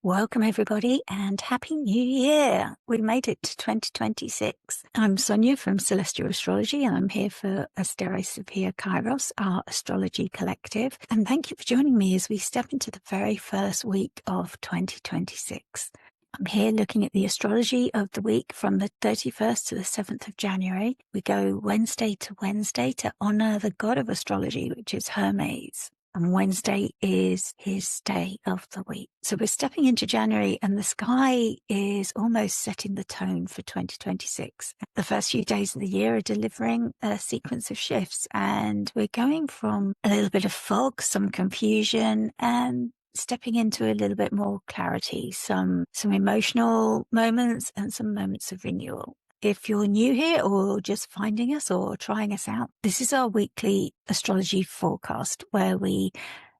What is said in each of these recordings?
Welcome, everybody, and Happy New Year. We made it to 2026. I'm Sonia from Celestia Astrology, and I'm here for Sophia Kairos, our astrology collective. And thank you for joining me as we step into the very first week of 2026. I'm here looking at the astrology of the week from the 31st to the 7th of January. We go Wednesday to honor the god of astrology, which is Hermes. And Wednesday is his day of the week. So we're stepping into January and the sky is almost setting the tone for 2026. The first few days of the year are delivering a sequence of shifts, and we're going from a little bit of fog, some confusion, and stepping into a little bit more clarity, some emotional moments and some moments of renewal. If you're new here or just finding us or trying us out, this is our weekly astrology forecast where we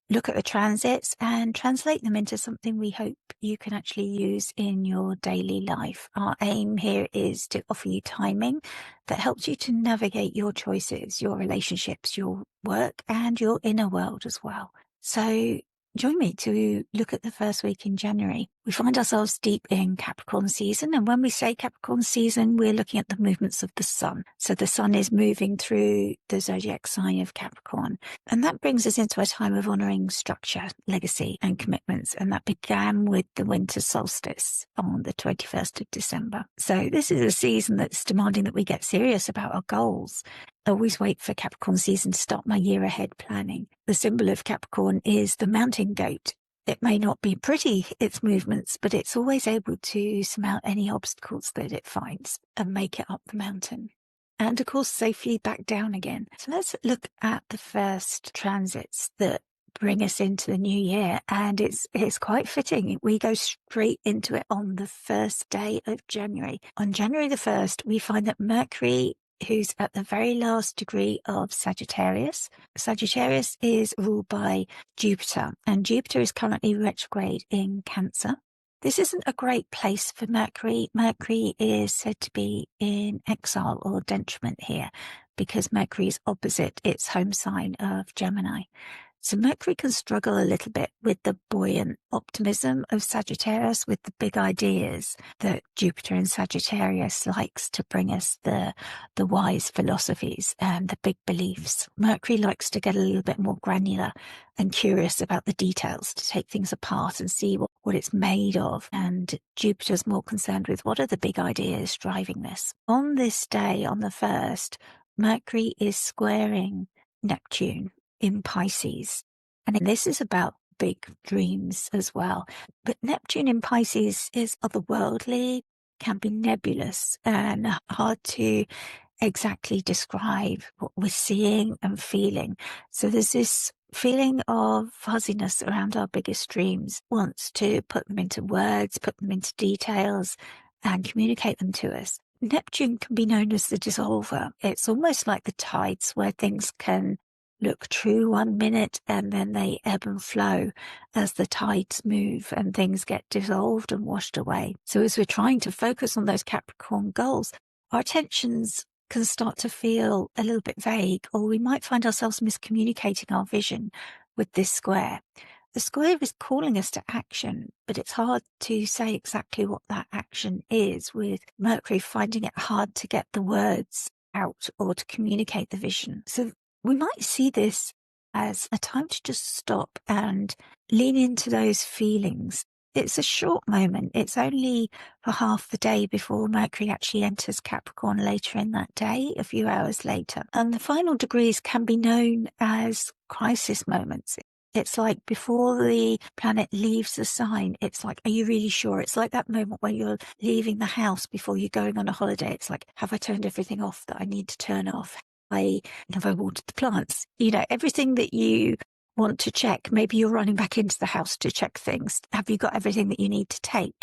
look at the transits and translate them into something we hope you can actually use in your daily life. Our aim here is to offer you timing that helps you to navigate your choices, your relationships, your work, and your inner world as well. So join me to look at the first week in January. We find ourselves deep in Capricorn season. And when we say Capricorn season, we're looking at the movements of the sun. So the sun is moving through the zodiac sign of Capricorn. And that brings us into a time of honoring structure, legacy, and commitments. And that began with the winter solstice on the 21st of December. So this is a season that's demanding that we get serious about our goals. I always wait for Capricorn season to start my year ahead planning. The symbol of Capricorn is the mountain goat. It may not be pretty, its movements, but it's always able to surmount any obstacles that it finds and make it up the mountain. And of course, safely back down again. So let's look at the first transits that bring us into the new year. And it's quite fitting. We go straight into it on the first day of January. On January the 1st, we find that Mercury, who's at the very last degree of Sagittarius. Sagittarius is ruled by Jupiter, and Jupiter is currently retrograde in Cancer. This isn't a great place for Mercury. Mercury is said to be in exile or detriment here because Mercury is opposite its home sign of Gemini. So Mercury can struggle a little bit with the buoyant optimism of Sagittarius, with the big ideas that Jupiter in Sagittarius likes to bring us, the wise philosophies and the big beliefs. Mercury likes to get a little bit more granular and curious about the details, to take things apart and see what it's made of. And Jupiter's more concerned with what are the big ideas driving this. On this day, on the 1st, Mercury is squaring Neptune in Pisces. And this is about big dreams as well. But Neptune in Pisces is otherworldly, can be nebulous and hard to exactly describe what we're seeing and feeling. So there's this feeling of fuzziness around our biggest dreams, wants to put them into words, put them into details, and communicate them to us. Neptune can be known as the dissolver. It's almost like the tides where things can look true 1 minute and then they ebb and flow as the tides move and things get dissolved and washed away. So as we're trying to focus on those Capricorn goals, our attentions can start to feel a little bit vague, or we might find ourselves miscommunicating our vision with this square. The square is calling us to action, but it's hard to say exactly what that action is, with Mercury finding it hard to get the words out or to communicate the vision. So we might see this as a time to just stop and lean into those feelings. It's a short moment. It's only for half the day before Mercury actually enters Capricorn later in that day, a few hours later. And the final degrees can be known as crisis moments. It's like before the planet leaves the sign, it's like, are you really sure? It's like that moment when you're leaving the house before you're going on a holiday. It's like, have I turned everything off that I need to turn off? Have I watered the plants? Everything that you want to check. Maybe you're running back into the house to check things. Have you got everything that you need to take?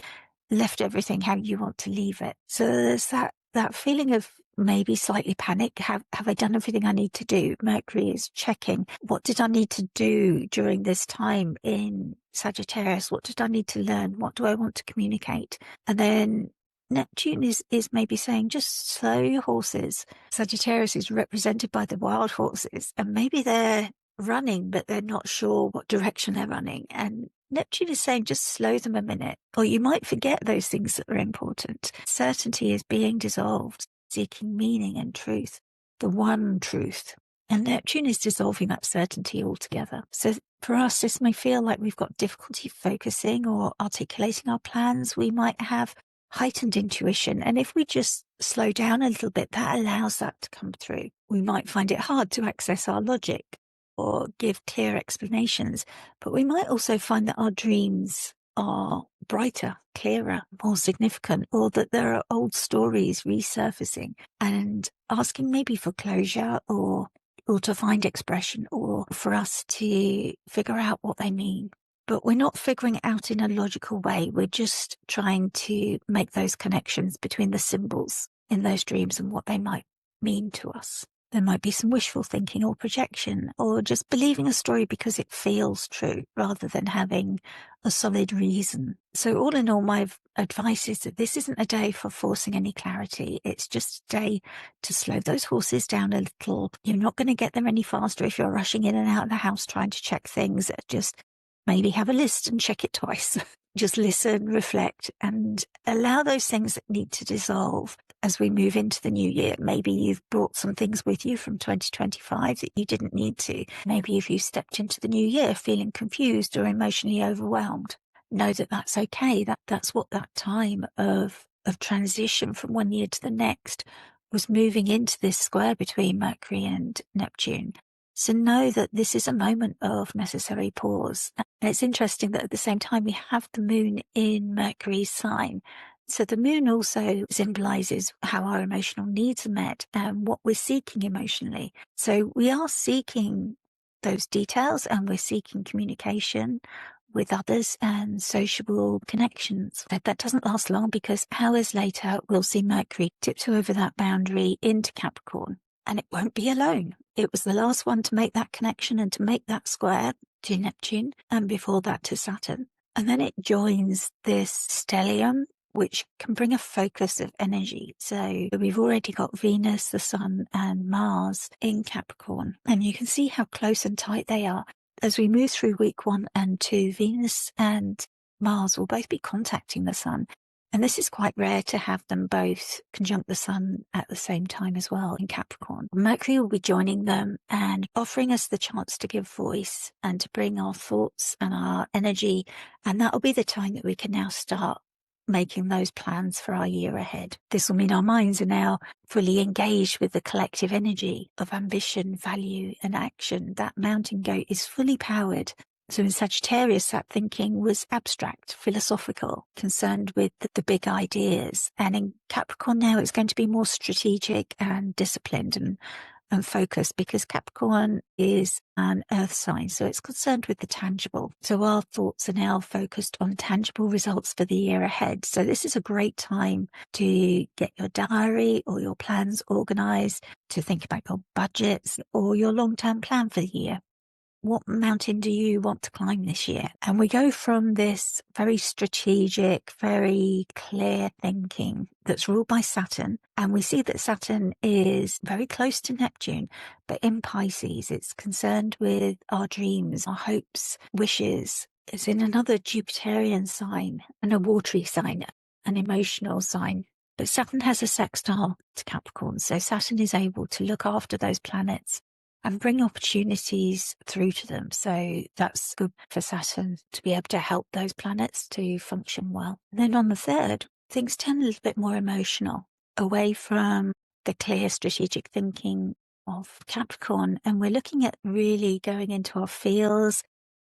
Left everything how you want to leave it? So there's that feeling of maybe slightly panic. Have I done everything I need to do? Mercury is checking. What did I need to do during this time in Sagittarius? What did I need to learn? What do I want to communicate? And then Neptune is maybe saying, just slow your horses. Sagittarius is represented by the wild horses, and maybe they're running, but they're not sure what direction they're running. And Neptune is saying just slow them a minute, or you might forget those things that are important. Certainty is being dissolved, seeking meaning and truth, the one truth. And Neptune is dissolving that certainty altogether. So for us, this may feel like we've got difficulty focusing or articulating our plans. We might have heightened intuition. And if we just slow down a little bit, that allows that to come through. We might find it hard to access our logic or give clear explanations, but we might also find that our dreams are brighter, clearer, more significant, or that there are old stories resurfacing and asking maybe for closure or to find expression or for us to figure out what they mean. But we're not figuring it out in a logical way. We're just trying to make those connections between the symbols in those dreams and what they might mean to us. There might be some wishful thinking or projection, or just believing a story because it feels true rather than having a solid reason. So all in all, my advice is that this isn't a day for forcing any clarity. It's just a day to slow those horses down a little. You're not going to get there any faster if you're rushing in and out of the house trying to check things. Just maybe have a list and check it twice. Just listen, reflect, and allow those things that need to dissolve as we move into the new year. Maybe you've brought some things with you from 2025 that you didn't need to. Maybe if you stepped into the new year feeling confused or emotionally overwhelmed, know that that's okay. That's what that time of transition from one year to the next was, moving into this square between Mercury and Neptune. So know that this is a moment of necessary pause. And it's interesting that at the same time we have the moon in Mercury's sign. So the moon also symbolizes how our emotional needs are met and what we're seeking emotionally. So we are seeking those details and we're seeking communication with others and sociable connections. That doesn't last long because hours later we'll see Mercury tiptoe over that boundary into Capricorn. And it won't be alone. It was the last one to make that connection and to make that square to Neptune, and before that to Saturn. And then it joins this stellium, which can bring a focus of energy. So we've already got Venus, the Sun, and Mars in Capricorn. And you can see how close and tight they are. As we move through week 1 and 2, Venus and Mars will both be contacting the Sun. And this is quite rare to have them both conjunct the Sun at the same time as well in Capricorn. Mercury will be joining them and offering us the chance to give voice and to bring our thoughts and our energy. And that will be the time that we can now start making those plans for our year ahead. This will mean our minds are now fully engaged with the collective energy of ambition, value, and action. That mountain goat is fully powered. So in Sagittarius, that thinking was abstract, philosophical, concerned with the big ideas. And in Capricorn now, it's going to be more strategic and disciplined and focused, because Capricorn is an earth sign. So it's concerned with the tangible. So our thoughts are now focused on tangible results for the year ahead. So this is a great time to get your diary or your plans organized, to think about your budgets or your long-term plan for the year. What mountain do you want to climb this year? And we go from this very strategic, very clear thinking that's ruled by Saturn. And we see that Saturn is very close to Neptune, but in Pisces, it's concerned with our dreams, our hopes, wishes. It's in another Jupiterian sign and a watery sign, an emotional sign. But Saturn has a sextile to Capricorn. So Saturn is able to look after those planets and bring opportunities through to them. So that's good for Saturn to be able to help those planets to function well. And then on the 3rd, things turn a little bit more emotional, away from the clear strategic thinking of Capricorn. And we're looking at really going into our feels,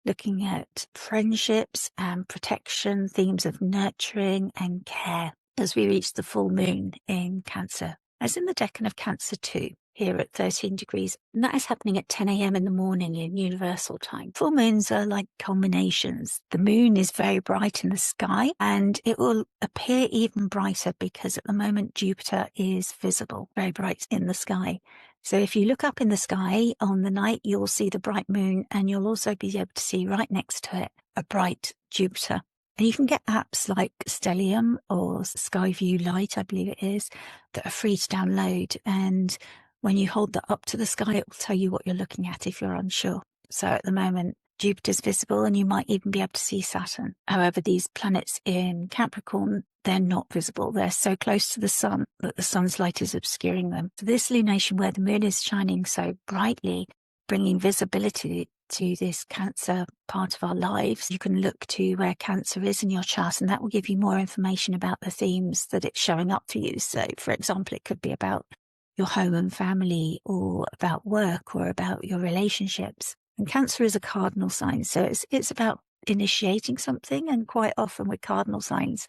looking at friendships and protection, themes of nurturing and care as we reach the full moon in Cancer. As in the decan of Cancer too, here at 13 degrees. And that is happening at 10 a.m. in the morning in universal time. Full moons are like culminations. The moon is very bright in the sky, and it will appear even brighter because at the moment Jupiter is visible, very bright in the sky. So if you look up in the sky on the night, you'll see the bright moon, and you'll also be able to see right next to it a bright Jupiter. And you can get apps like Stellium or Skyview Light, I believe it is, that are free to download. And when you hold that up to the sky, it will tell you what you're looking at if you're unsure. So at the moment, Jupiter's visible and you might even be able to see Saturn. However, these planets in Capricorn, they're not visible. They're so close to the sun that the sun's light is obscuring them. So this lunation where the moon is shining so brightly, bringing visibility to this Cancer part of our lives, you can look to where Cancer is in your chart, and that will give you more information about the themes that it's showing up for you. So, for example, it could be about your home and family, or about work, or about your relationships. And Cancer is a cardinal sign, so it's about initiating something, and quite often with cardinal signs,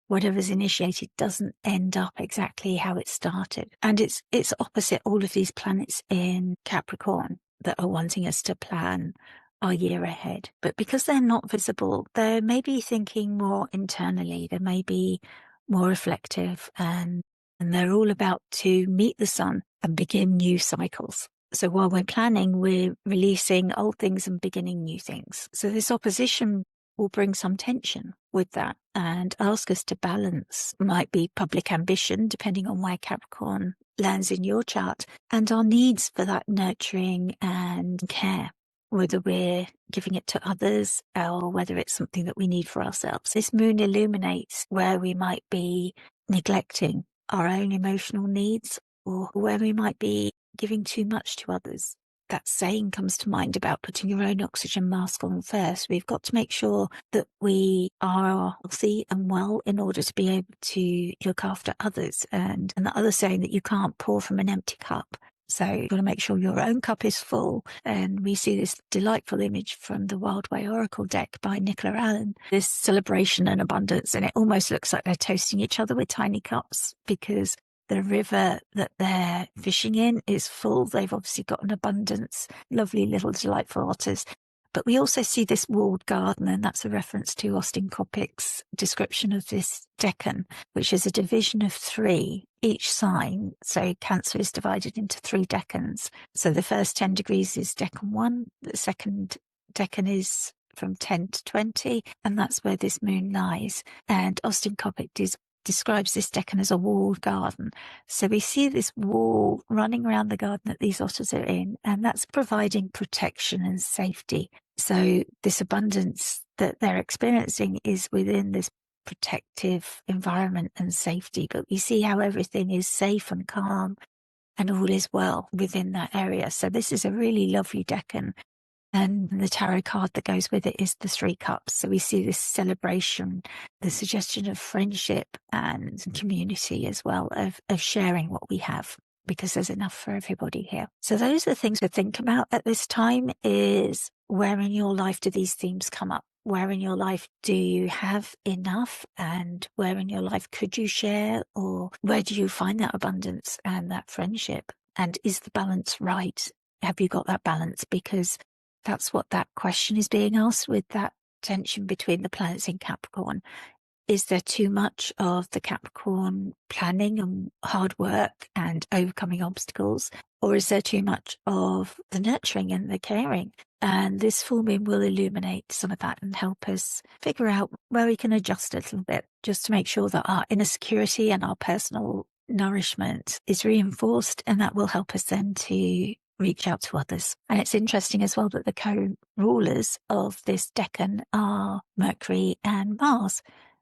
whatever's initiated doesn't end up exactly how it started. And it's opposite all of these planets in Capricorn that are wanting us to plan our year ahead. But because they're not visible, they may be thinking more internally. They may be more reflective, and they're all about to meet the sun and begin new cycles. So while we're planning, we're releasing old things and beginning new things. So this opposition will bring some tension with that and ask us to balance. Might be public ambition, depending on where Capricorn lands in your chart, and our needs for that nurturing and care, whether we're giving it to others or whether it's something that we need for ourselves. This moon illuminates where we might be neglecting our own emotional needs, or where we might be giving too much to others. That saying comes to mind about putting your own oxygen mask on first. We've got to make sure that we are healthy and well in order to be able to look after others. And the other saying that you can't pour from an empty cup. So you've got to make sure your own cup is full. And we see this delightful image from the Wild Way Oracle deck by Nicola Allen, this celebration and abundance. And it almost looks like they're toasting each other with tiny cups, because the river that they're fishing in is full. They've obviously got an abundance, lovely little delightful otters. But we also see this walled garden, and that's a reference to Austin Coppock's description of this decan, which is a division of 3, each sign. So Cancer is divided into 3 decans. So the first 10 degrees is decan 1, the second decan is from 10 to 20, and that's where this moon lies. And Austin Coppock describes this decan as a walled garden. So we see this wall running around the garden that these otters are in, and that's providing protection and safety. So this abundance that they're experiencing is within this protective environment and safety, but we see how everything is safe and calm and all is well within that area. So this is a really lovely decan. And the tarot card that goes with it is the 3 cups. So we see this celebration, the suggestion of friendship and community as well, of sharing what we have, because there's enough for everybody here. So those are the things to think about at this time. Is where in your life do these themes come up? Where in your life do you have enough, and where in your life could you share, or where do you find that abundance and that friendship? And is the balance right? Have you got that balance? Because that's what that question is being asked with that tension between the planets in Capricorn. Is there too much of the Capricorn planning and hard work and overcoming obstacles? Or is there too much of the nurturing and the caring? And this full moon will illuminate some of that and help us figure out where we can adjust a little bit, just to make sure that our inner security and our personal nourishment is reinforced, and that will help us then to reach out to others. And it's interesting as well that the co-rulers of this decan are Mercury and Mars.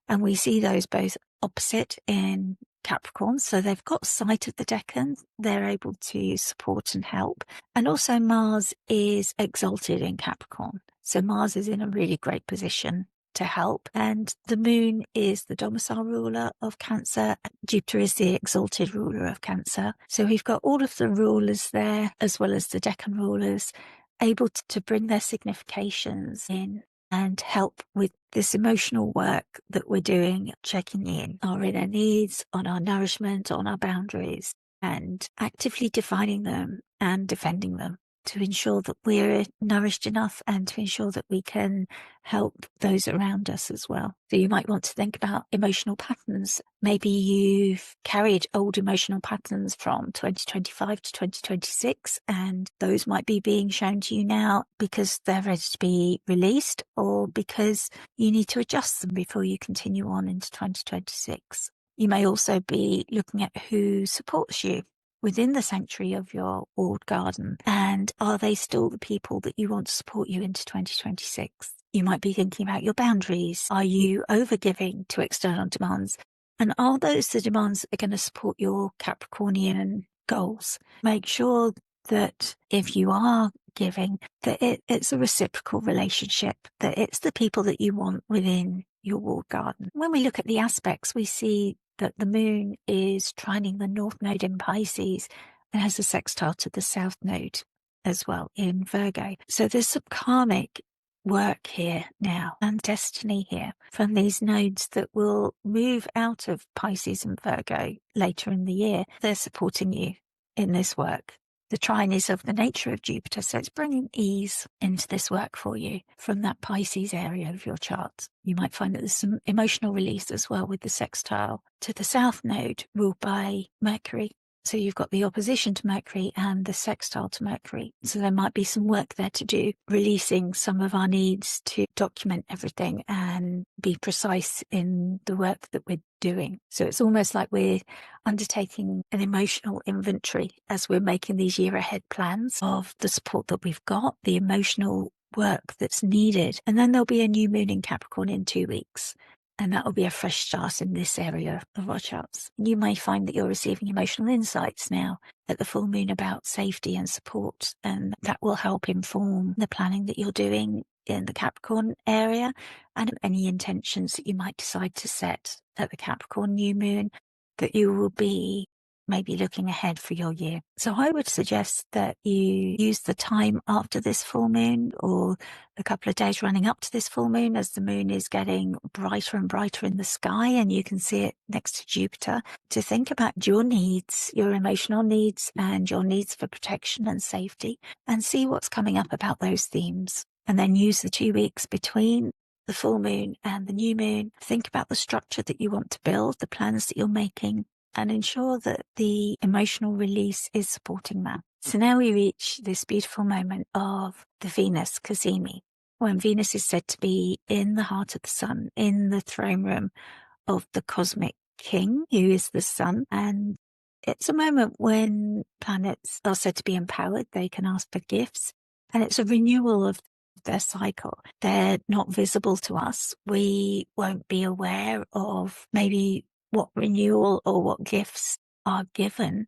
And we see those both opposite in Capricorn. So they've got sight of the decan. They're able to support and help. And also Mars is exalted in Capricorn. So Mars is in a really great position to help. And the moon is the domicile ruler of Cancer. Jupiter is the exalted ruler of Cancer. So we've got all of the rulers there, as well as the decan rulers, able to bring their significations in and help with this emotional work that we're doing, checking in our inner needs, on our nourishment, on our boundaries, and actively defining them and defending them, to ensure that we're nourished enough and to ensure that we can help those around us as well. So you might want to think about emotional patterns. Maybe you've carried old emotional patterns from 2025 to 2026, and those might be being shown to you now because they're ready to be released, or because you need to adjust them before you continue on into 2026. You may also be looking at who supports you within the sanctuary of your walled garden? And are they still the people that you want to support you into 2026? You might be thinking about your boundaries. Are you overgiving to external demands? And are those the demands that are going to support your Capricornian goals? Make sure that if you are giving, that it's a reciprocal relationship, that it's the people that you want within your walled garden. When we look at the aspects, we see that the moon is trining the north node in Pisces and has a sextile to the south node as well in Virgo. So there's some karmic work here now and destiny here from these nodes that will move out of Pisces and Virgo later in the year. They're supporting you in this work. The trine is of the nature of Jupiter, so it's bringing ease into this work for you from that Pisces area of your chart. You might find that there's some emotional release as well with the sextile to the south node ruled by Mercury. So you've got the opposition to Mercury and the sextile to Mercury. So there might be some work there to do, releasing some of our needs to document everything and be precise in the work that we're doing. So it's almost like we're undertaking an emotional inventory as we're making these year ahead plans of the support that we've got, the emotional work that's needed. And then there'll be a new moon in Capricorn in 2 weeks. And that will be a fresh start in this area of our charts. You may find that you're receiving emotional insights now at the full moon about safety and support, and that will help inform the planning that you're doing in the Capricorn area and any intentions that you might decide to set at the Capricorn new moon, that you will be maybe looking ahead for your year. So I would suggest that you use the time after this full moon or a couple of days running up to this full moon as the moon is getting brighter and brighter in the sky and you can see it next to Jupiter, to think about your needs, your emotional needs and your needs for protection and safety, and see what's coming up about those themes. And then use the 2 weeks between the full moon and the new moon. Think about the structure that you want to build, the plans that you're making, and ensure that the emotional release is supporting that. So now we reach this beautiful moment of the Venus cazimi, when Venus is said to be in the heart of the sun, in the throne room of the cosmic king, who is the sun. And it's a moment when planets are said to be empowered. They can ask for gifts, and it's a renewal of their cycle. They're not visible to us. We won't be aware of maybe what renewal or what gifts are given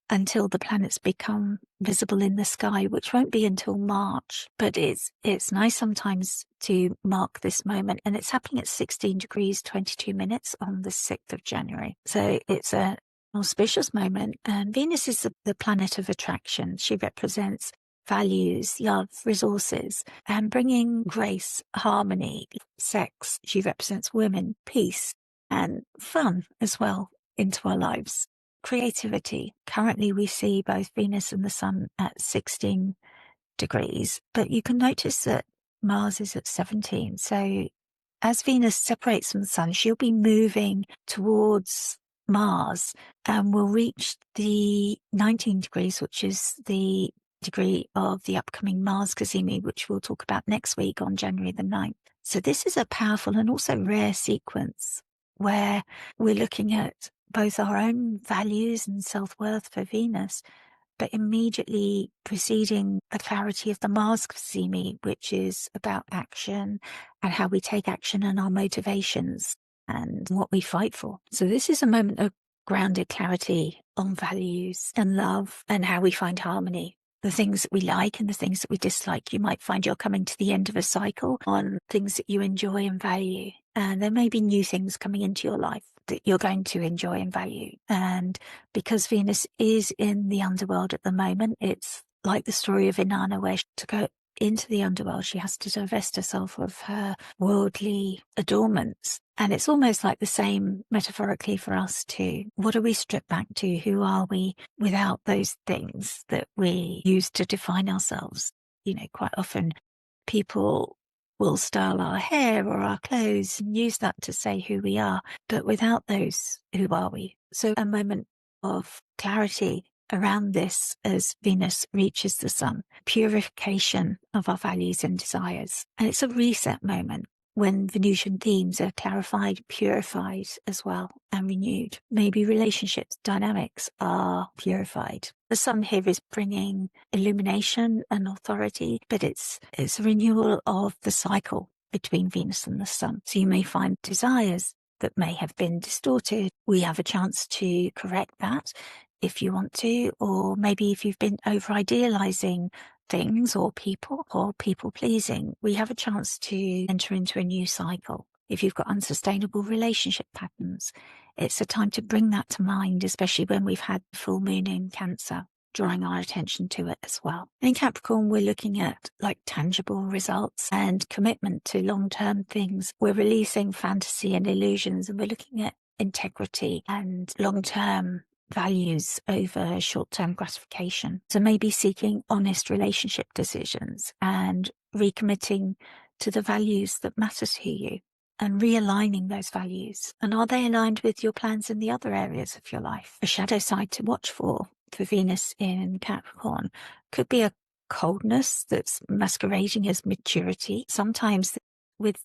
until the planets become visible in the sky, which won't be until March. But it's nice sometimes to mark this moment, and it's happening at 16 degrees 22 minutes on the 6th of January. So it's an auspicious moment, and Venus is the planet of attraction. She represents values, love, resources, and bringing grace, harmony, sex. She represents women, peace, and fun as well into our lives. Creativity. Currently we see both Venus and the Sun at 16 degrees, but you can notice that Mars is at 17. So as Venus separates from the Sun, she'll be moving towards Mars and will reach the 19 degrees, which is the degree of the upcoming Mars cazimi, which we'll talk about next week on January the 9th. So this is a powerful and also rare sequence where we're looking at both our own values and self-worth for Venus, but immediately preceding the clarity of the Mars cazimi, which is about action and how we take action and our motivations and what we fight for. So this is a moment of grounded clarity on values and love and how we find harmony. The things that we like and the things that we dislike. You might find you're coming to the end of a cycle on things that you enjoy and value. And there may be new things coming into your life that you're going to enjoy and value. And because Venus is in the underworld at the moment, it's like the story of Inanna, where to go into the underworld, she has to divest herself of her worldly adornments. And it's almost like the same metaphorically for us too. What are we stripped back to? Who are we without those things that we use to define ourselves? You know, quite often people will style our hair or our clothes and use that to say who we are. But without those, who are we? So a moment of clarity around this as Venus reaches the Sun, purification of our values and desires. And it's a reset moment. when Venusian themes are clarified, purified as well, and renewed. Maybe relationships dynamics are purified. The sun here is bringing illumination and authority, but it's a renewal of the cycle between Venus and the sun. So you may find desires that may have been distorted. We have a chance to correct that if you want to, or maybe if you've been over-idealizing things or people pleasing, we have a chance to enter into a new cycle. If you've got unsustainable relationship patterns, it's a time to bring that to mind, especially when we've had full moon in Cancer, drawing our attention to it as well. In Capricorn, we're looking at like tangible results and commitment to long-term things. We're releasing fantasy and illusions, and we're looking at integrity and long-term values over short-term gratification. So maybe seeking honest relationship decisions and recommitting to the values that matter to you and realigning those values. And are they aligned with your plans in the other areas of your life? A shadow side to watch for Venus in Capricorn could be a coldness that's masquerading as maturity. Sometimes with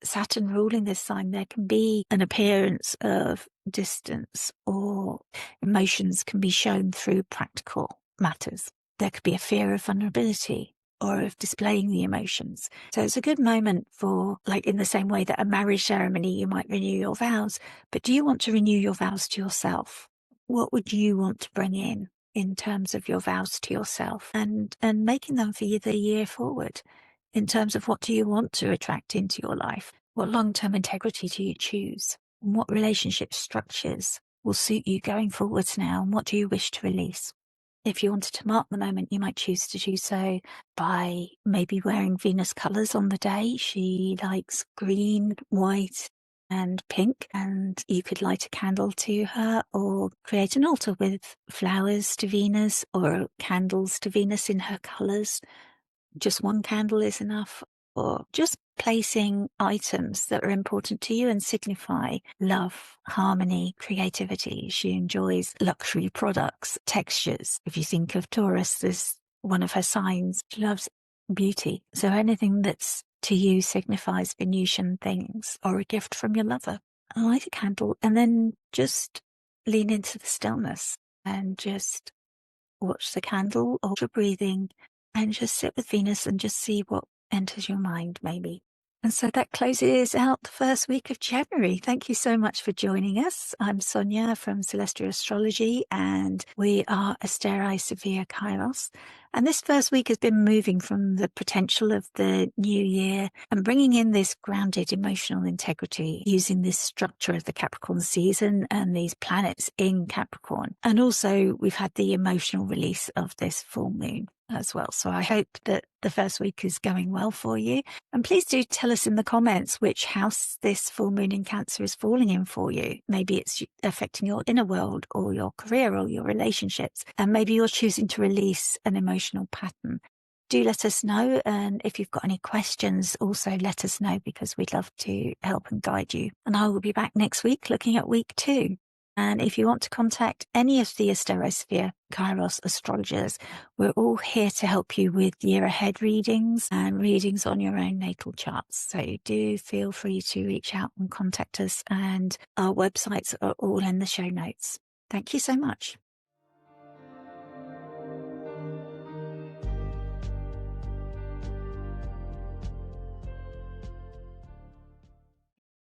Saturn ruling this sign, there can be an appearance of distance, or emotions can be shown through practical matters. There could be a fear of vulnerability or of displaying the emotions. So it's a good moment for, like in the same way that a marriage ceremony, you might renew your vows, but do you want to renew your vows to yourself? What would you want to bring in terms of your vows to yourself, and making them for you the year forward? In terms of what do you want to attract into your life? What long-term integrity do you choose? And what relationship structures will suit you going forwards now? And what do you wish to release? If you wanted to mark the moment, you might choose to do so by maybe wearing Venus colours on the day. She likes green, white, and pink, and you could light a candle to her or create an altar with flowers to Venus or candles to Venus in her colours. Just one candle is enough, or just placing items that are important to you and signify love, harmony, creativity. She enjoys luxury products, textures. If you think of Taurus as one of her signs, she loves beauty. So anything that's to you signifies Venusian things or a gift from your lover. Light a candle and then just lean into the stillness and just watch the candle or your breathing, and just sit with Venus and just see what enters your mind, maybe. And so that closes out the first week of January. Thank you so much for joining us. I'm Sonia from Celestia Astrology, and we are Asterae Severe Kairos. And this first week has been moving from the potential of the new year and bringing in this grounded emotional integrity using this structure of the Capricorn season and these planets in Capricorn. And also we've had the emotional release of this full moon as well. So I hope that the first week is going well for you. And please do tell us in the comments which house this full moon in Cancer is falling in for you. Maybe it's affecting your inner world or your career or your relationships. And maybe you're choosing to release an emotional pattern. Do let us know. And if you've got any questions, also let us know, because we'd love to help and guide you. And I will be back next week looking at week 2. And if you want to contact any of the Asterosphere Kairos astrologers, we're all here to help you with year ahead readings and readings on your own natal charts. So do feel free to reach out and contact us, and our websites are all in the show notes. Thank you so much.